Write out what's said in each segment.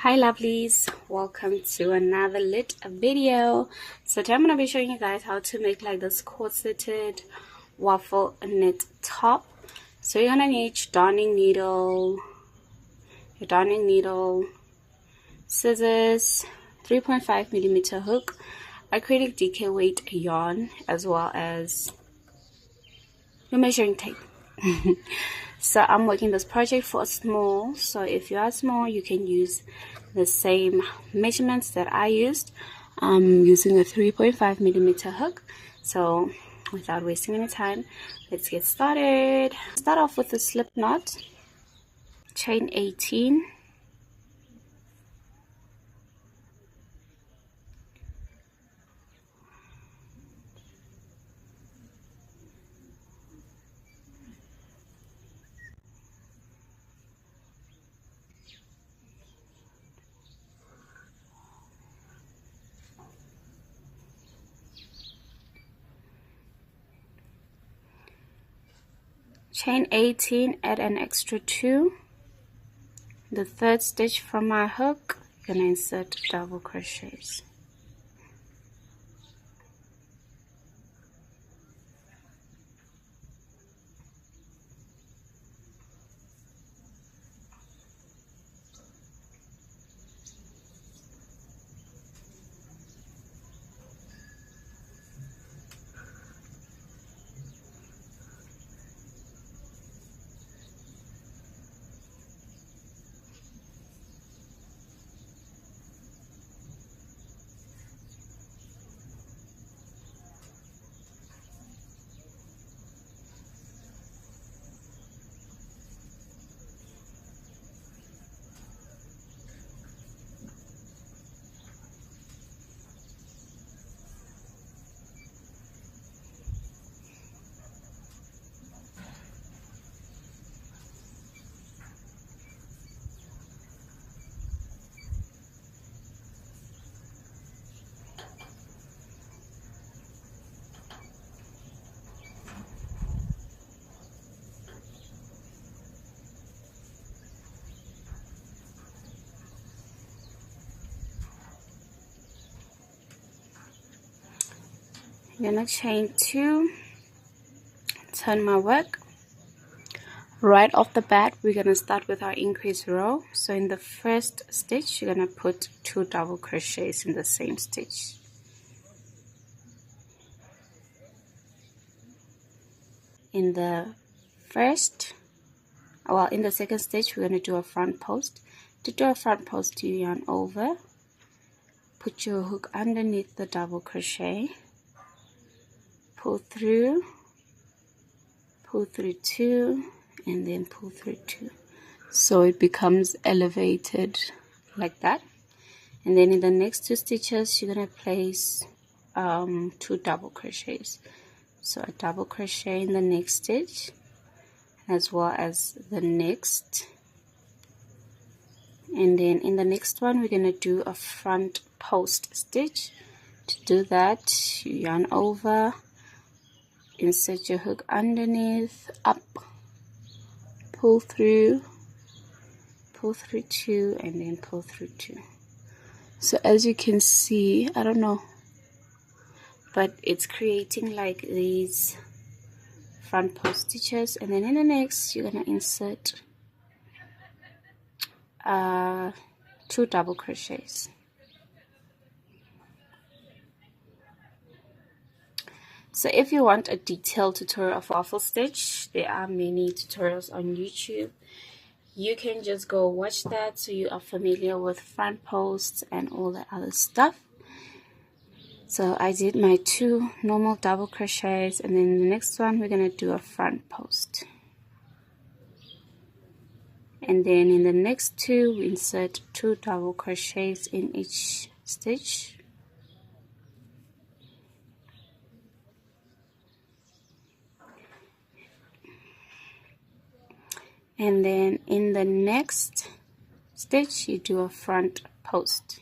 Hi lovelies, welcome to another lit video. So today I'm going to be showing you guys how to make like this corseted waffle knit top. So you're going to need your darning needle, scissors, 3.5 millimeter hook, acrylic DK weight yarn, as well as your measuring tape. So I'm working this project for a small, so if you are small you can use the same measurements that I used. I'm using a 3.5 millimeter hook. So without wasting any time, let's get started. Start off with a slip knot, chain 18, chain 18, add an extra 2. The third stitch from my hook, you're gonna insert double crochets. I'm gonna chain 2, turn my work. Right off the bat, we're gonna start with our increase row. So in the first stitch, you're gonna put 2 double crochets in the same stitch. In the second stitch, we're gonna do a front post. To do a front post, you yarn over, put your hook underneath the double crochet, pull through 2, and then pull through 2, so it becomes elevated like that. And then in the next 2 stitches you're going to place 2 double crochets, so a double crochet in the next stitch as well as the next, and then in the next one we're going to do a front post stitch. To do that, you yarn over, insert your hook underneath, up, pull through 2, and then pull through 2. So as you can see, I don't know, but it's creating like these front post stitches. And then in the next you're gonna insert 2 double crochets. So if you want a detailed tutorial of waffle stitch, there are many tutorials on YouTube. You can just go watch that so you are familiar with front posts and all the other stuff. So I did my 2 normal double crochets, and then the next one we're going to do a front post. And then in the next 2 we insert 2 double crochets in each stitch. And then in the next stitch you do a front post.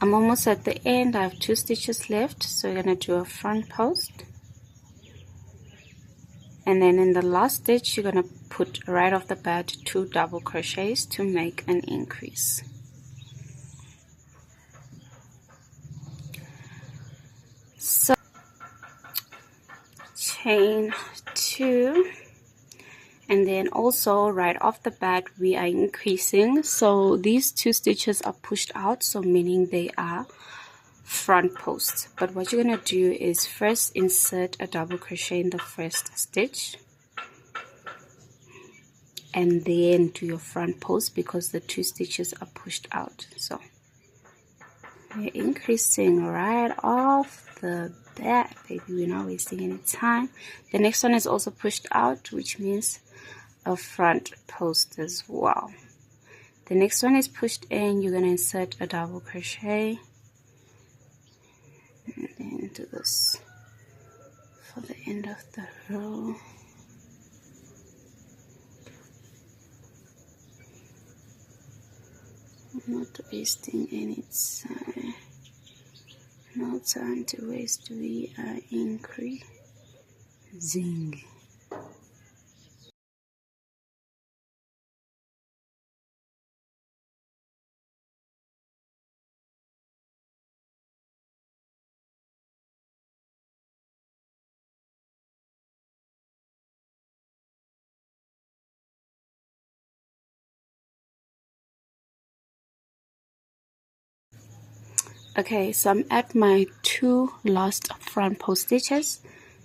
I'm almost at the end. I have 2 stitches left, so we're going to do a front post, And then in the last stitch, you're going to put right off the bat 2 double crochets to make an increase. So chain 2, and then also right off the bat we are increasing. So these 2 stitches are pushed out, so meaning they are front posts. But what you're going to do is first insert a double crochet in the first stitch and then do your front post because the 2 stitches are pushed out. So we're increasing right off the bat, baby. We're not wasting any time. The next one is also pushed out, which means a front post as well. The next one is pushed in. You're going to insert a double crochet and then do this for the end of the row. I'm not wasting any time. No time to waste. We are increasing. Okay, so I'm at my 2 last front post stitches.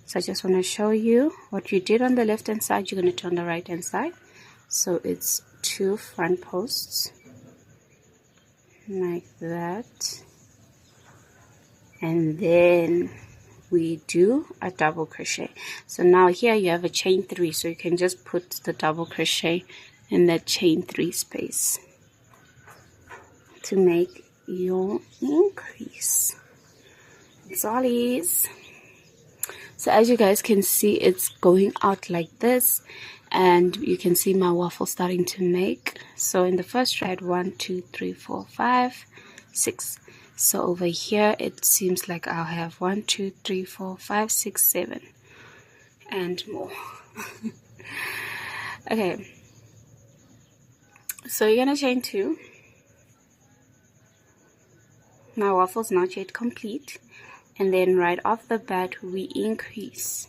So I just want to show you what you did on the left hand side. You're going to turn the right hand side. So it's 2 front posts like that, and then we do a double crochet. So now here you have a chain 3, so you can just put the double crochet in that chain 3 space to make your increase. That's all it is. So as you guys can see, it's going out like this, and you can see my waffle starting to make. So in the first row I had 1 2 3 4 5 6. So over here it seems like I'll have 1 2 3 4 5 6 7 and more. Okay, so you're gonna chain 2. My waffle's not yet complete, and then right off the bat we increase.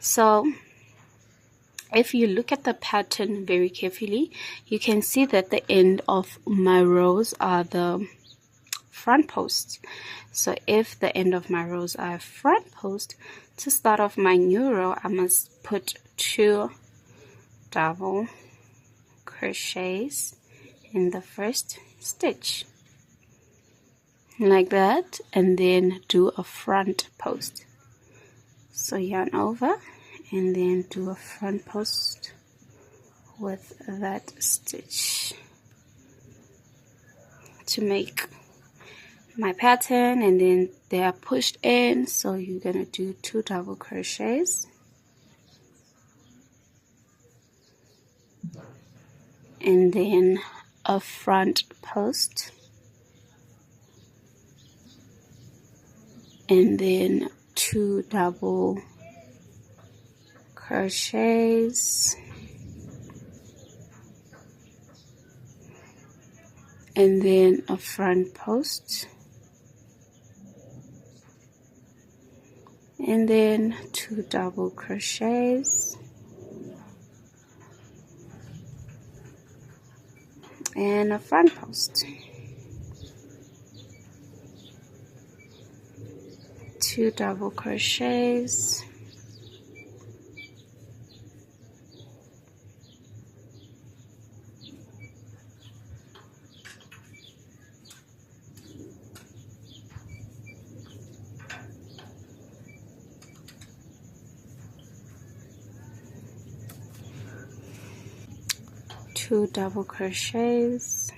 So if you look at the pattern very carefully, you can see that the end of my rows are the front posts. So if the end of my rows are front post, to start off my new row I must put 2 double crochets in the first stitch like that, and then do a front post. So yarn over and then do a front post with that stitch to make my pattern, and then they are pushed in, so you're gonna do 2 double crochets and then a front post and then 2 double crochets and then a front post and then 2 double crochets and a front post, 2 double crochets two double crochets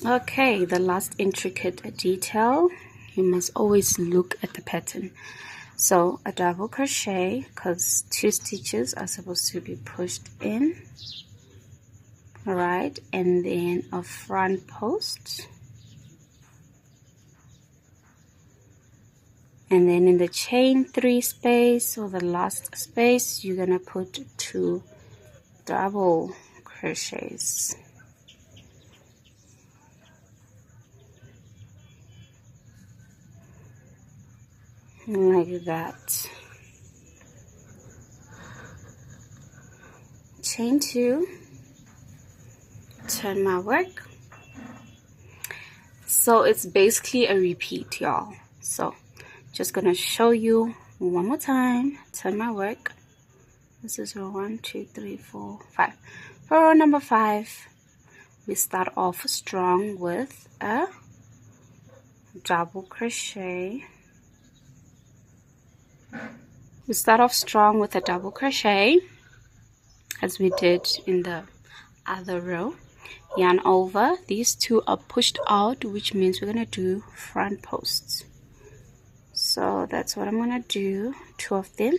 Okay, the last intricate detail, you must always look at the pattern. So a double crochet, because 2 stitches are supposed to be pushed in, right, and then a front post And then in the chain 3 space, or the last space, you're gonna put 2 double crochets. Like that. Chain 2, turn my work. So it's basically a repeat, y'all. So just gonna show you one more time. Turn my work. This is row 1, 2, 3, 4, 5. For row number 5, we start off strong with a double crochet. We start off strong with a double crochet, as we did in the other row. Yarn over. These 2 are pushed out, which means we're gonna do front posts. So that's what I'm gonna do, 2 of them.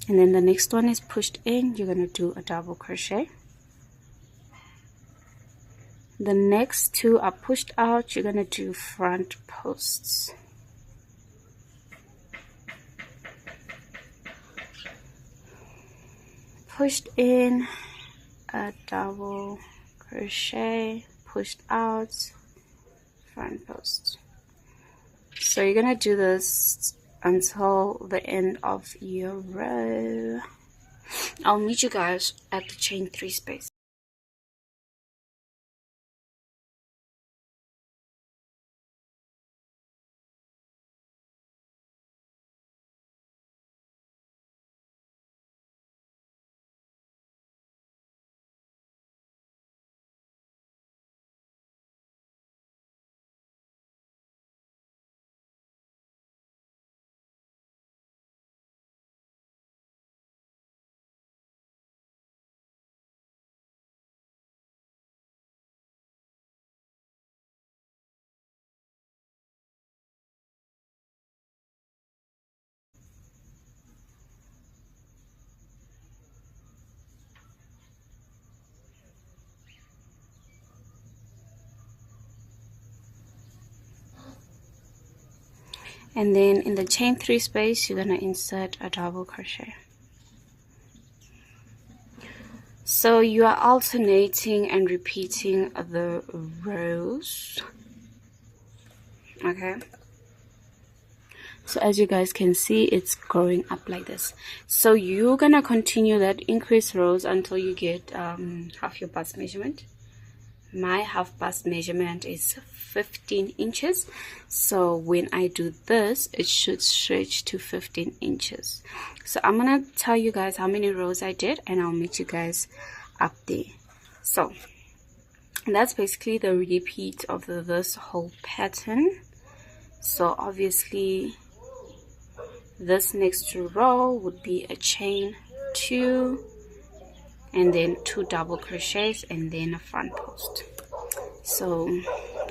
And then the next one is pushed in, you're gonna do a double crochet. The next 2 are pushed out, you're gonna do front posts. Pushed in, a double crochet, pushed out, front post. So you're gonna do this until the end of your row. I'll meet you guys at the chain 3 space. And then in the chain 3 space, you're gonna insert a double crochet. So you are alternating and repeating the rows. Okay, so as you guys can see, it's growing up like this. So you're gonna continue that increase rows until you get half your bust measurement. My half bust measurement is 15 inches, so when I do this, it should stretch to 15 inches. So I'm gonna tell you guys how many rows I did, and I'll meet you guys up there. So that's basically the repeat of this whole pattern. So obviously this next row would be a chain 2, and then 2 double crochets, and then a front post. So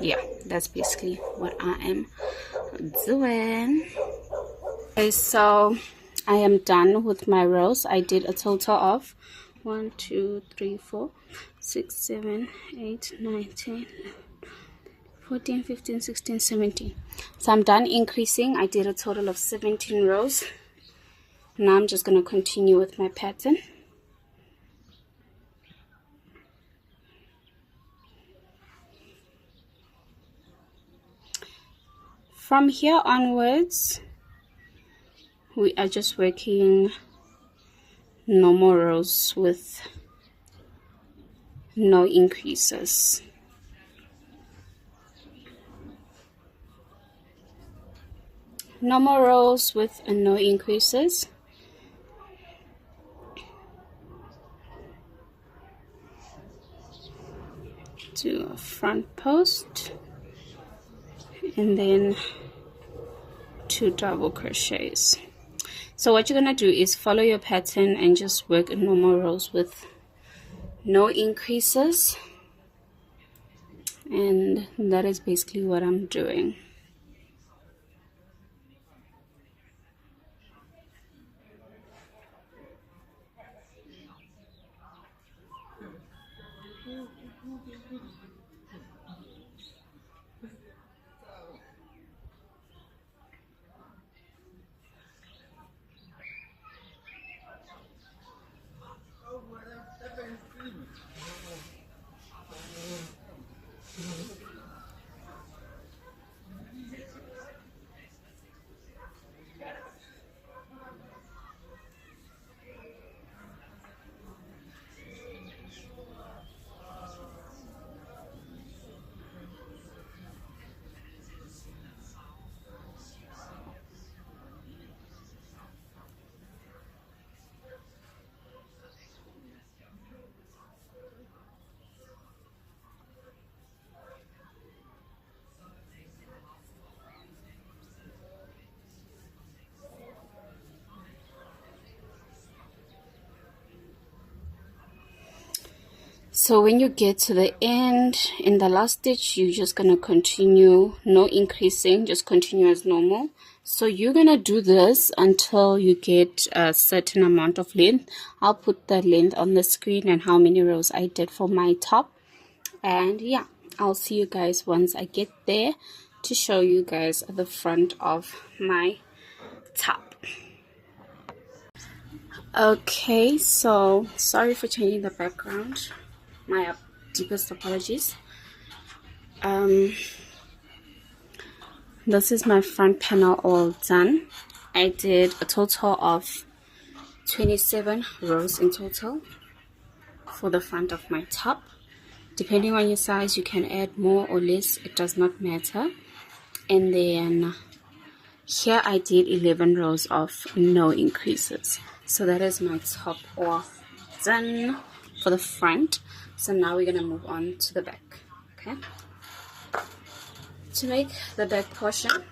yeah, that's basically what I am doing. Okay, so I am done with my rows. I did a total of 1, 2, 3, 4, 6, 7, 8, 9, 10, 14, 15, 16, 17. So I'm done increasing. I did a total of 17 rows. Now I'm just going to continue with my pattern. From here onwards, we are just working normal rows with no increases. Normal rows with no increases. Do a front post, and then 2 double crochets. So what you're gonna do is follow your pattern and just work in normal rows with no increases, and that is basically what I'm doing. So when you get to the end, in the last stitch, you're just gonna continue, no increasing, just continue as normal. So you're gonna do this until you get a certain amount of length. I'll put the length on the screen and how many rows I did for my top. And yeah, I'll see you guys once I get there to show you guys the front of my top. Okay, so sorry for changing the background, my deepest apologies. This is my front panel all done. I did a total of 27 rows in total for the front of my top. Depending on your size, you can add more or less, it does not matter. And then here I did 11 rows of no increases. So that is my top all done for the front. So now we're gonna move on to the back. Okay, to make the back portion,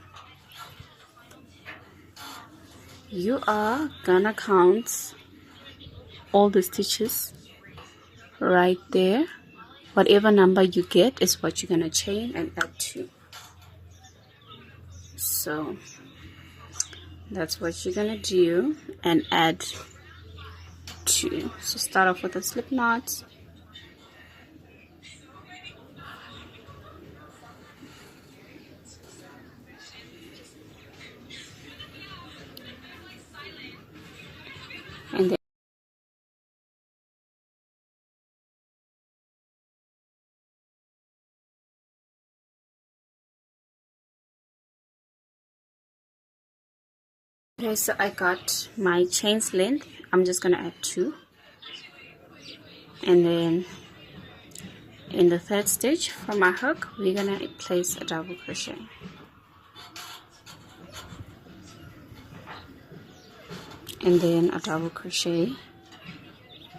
you are gonna count all the stitches right there. Whatever number you get is what you're gonna chain and add to. So that's what you're gonna do and add to. So start off with a slip knot, and then okay, so I got my chain's length. I'm just gonna add 2, and then in the third stitch for my hook, we're gonna place a double crochet, and then a double crochet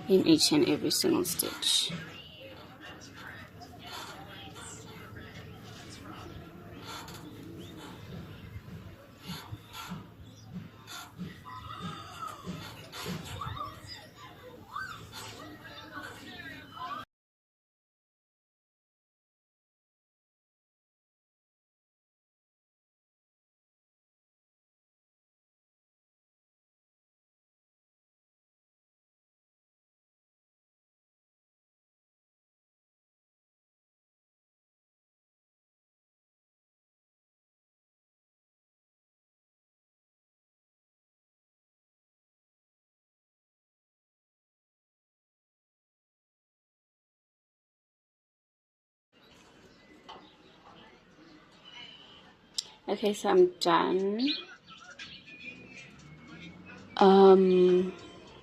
in each and every single stitch. Okay, so I'm done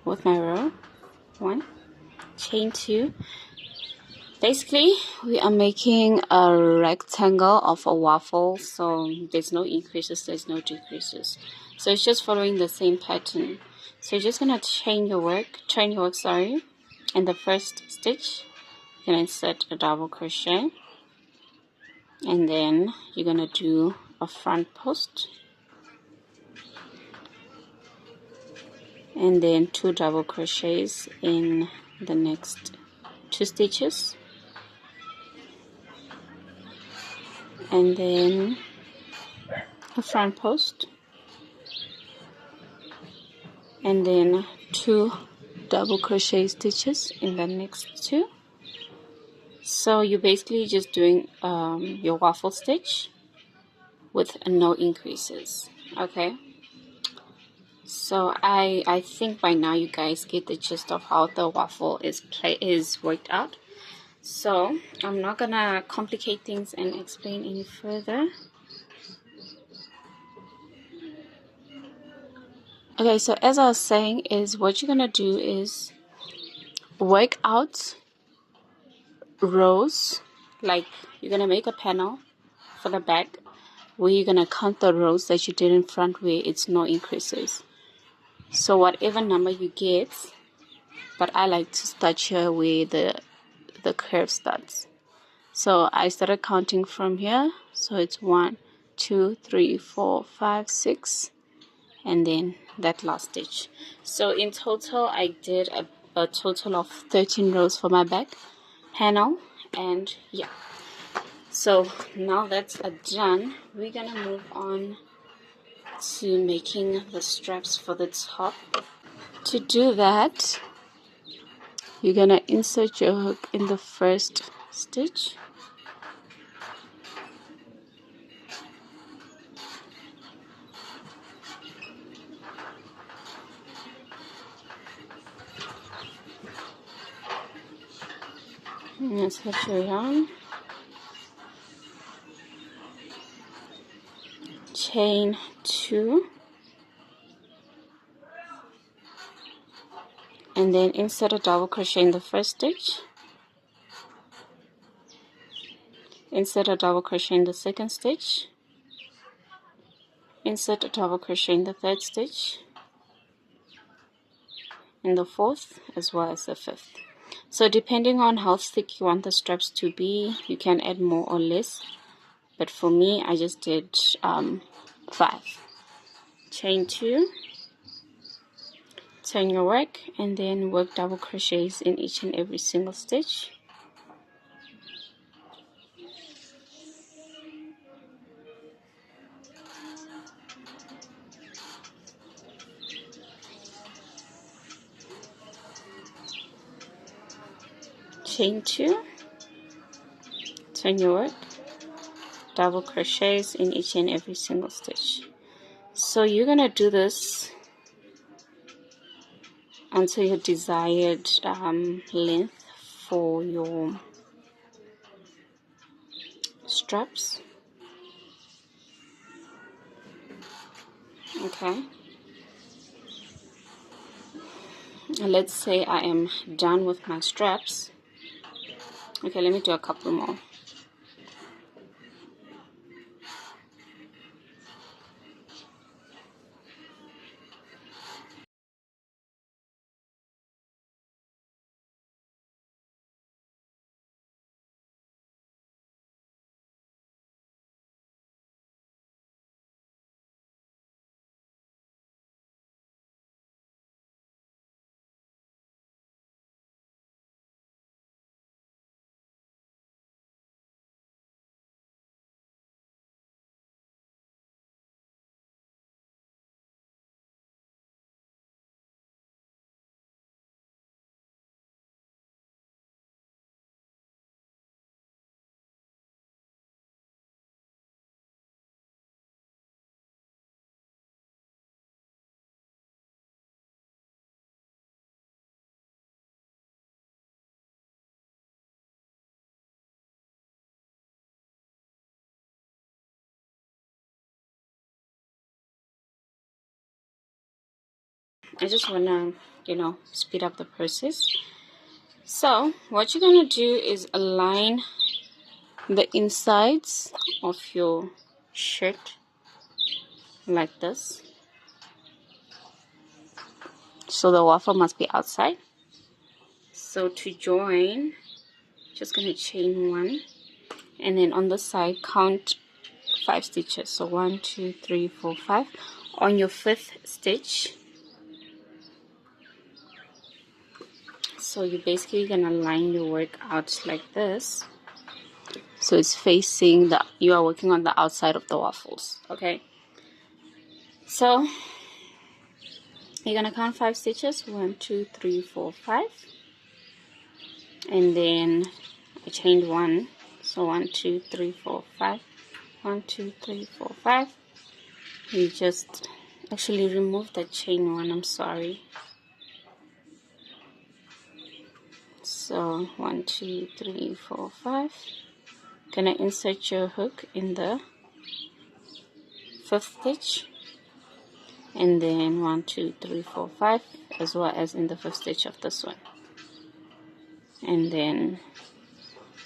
with my row 1, chain 2. Basically, we are making a rectangle of a waffle, so there's no increases, there's no decreases. So it's just following the same pattern. So you're just gonna chain your work, in the first stitch. You're gonna insert a double crochet, and then you're gonna do a front post, and then 2 double crochets in the next 2 stitches, and then a front post, and then 2 double crochet stitches in the next 2. So you're basically just doing your waffle stitch with no increases. Okay, so I think by now you guys get the gist of how the waffle is worked out. So I'm not gonna complicate things and explain any further. Okay, so as I was saying, is what you're gonna do is work out rows. Like, you're gonna make a panel for the back where you're gonna count the rows that you did in front where it's no increases. So whatever number you get, but I like to start here where the curve starts. So I started counting from here. So it's 1, 2, 3, 4, 5, 6, and then that last stitch. So in total, I did a total of 13 rows for my back. panel. And yeah, so now that's done, we're gonna move on to making the straps for the top. To do that, you're gonna insert your hook in the first stitch, insert your yarn, chain 2, and then insert a double crochet in the first stitch, insert a double crochet in the second stitch, insert a double crochet in the third stitch, in the fourth, as well as the fifth. So depending on how thick you want the straps to be, you can add more or less, but for me I just did 5. Chain 2, turn your work, and then work double crochets in each and every single stitch. Chain 2, turn your work, double crochets in each and every single stitch. So you're gonna do this until your desired length for your straps. Okay, let's say I am done with my straps. Okay, let me do a couple more. I just wanna, speed up the process. So what you're gonna do is align the insides of your shirt like this. So the waffle must be outside. So to join, just gonna chain 1, and then on the side count 5 stitches. So 1, 2, 3, 4, 5. On your 5th stitch, so you're basically gonna line your work out like this. So it's facing you are working on the outside of the waffles. Okay, so you're gonna count 5 stitches, 1, 2, 3, 4, 5, and then I chained 1. So 1, 2, 3, 4, 5. 1, 2, 3, 4, 5. You just actually remove the chain 1. I'm sorry. So 1, 2, 3, 4, 5. Gonna insert your hook in the 5th stitch, and then 1, 2, 3, 4, 5, as well as in the 5th stitch of this one, and then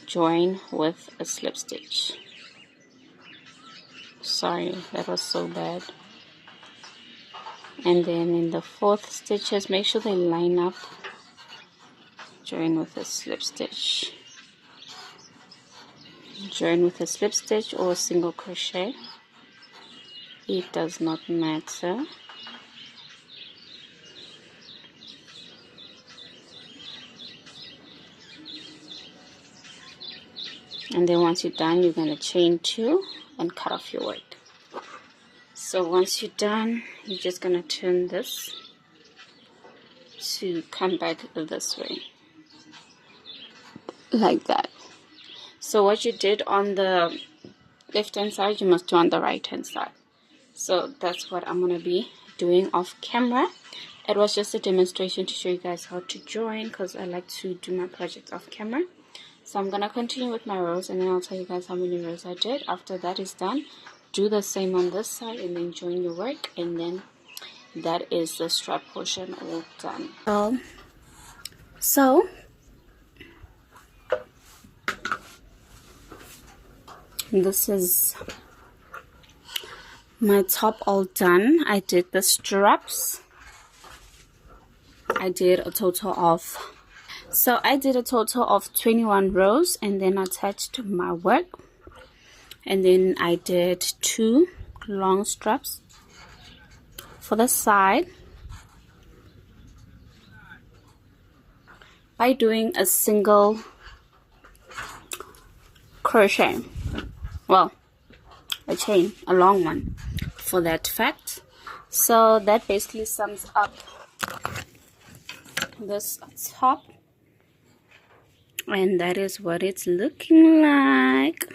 join with a slip stitch. Sorry, that was so bad. And then in the 4th stitches, make sure they line up. Join with a slip stitch. Join with a slip stitch or a single crochet. It does not matter. and then once you're done, you're going to chain 2 and cut off your work. So once you're done, you're just going to turn this to come back this way, like that. So what you did on the left hand side, you must do on the right hand side. So that's what I'm going to be doing off camera. It was just a demonstration to show you guys how to join, because I like to do my projects off camera. So I'm going to continue with my rows, and then I'll tell you guys how many rows I did. After that is done, do the same on this side and then join your work, and then that is the strap portion all done. So this is my top all done. I did the straps. I did a total of 21 rows, and then attached my work, and then I did 2 long straps for the side by doing a single crochet, well, a chain, a long one for that fact. So that basically sums up this top, and that is what it's looking like.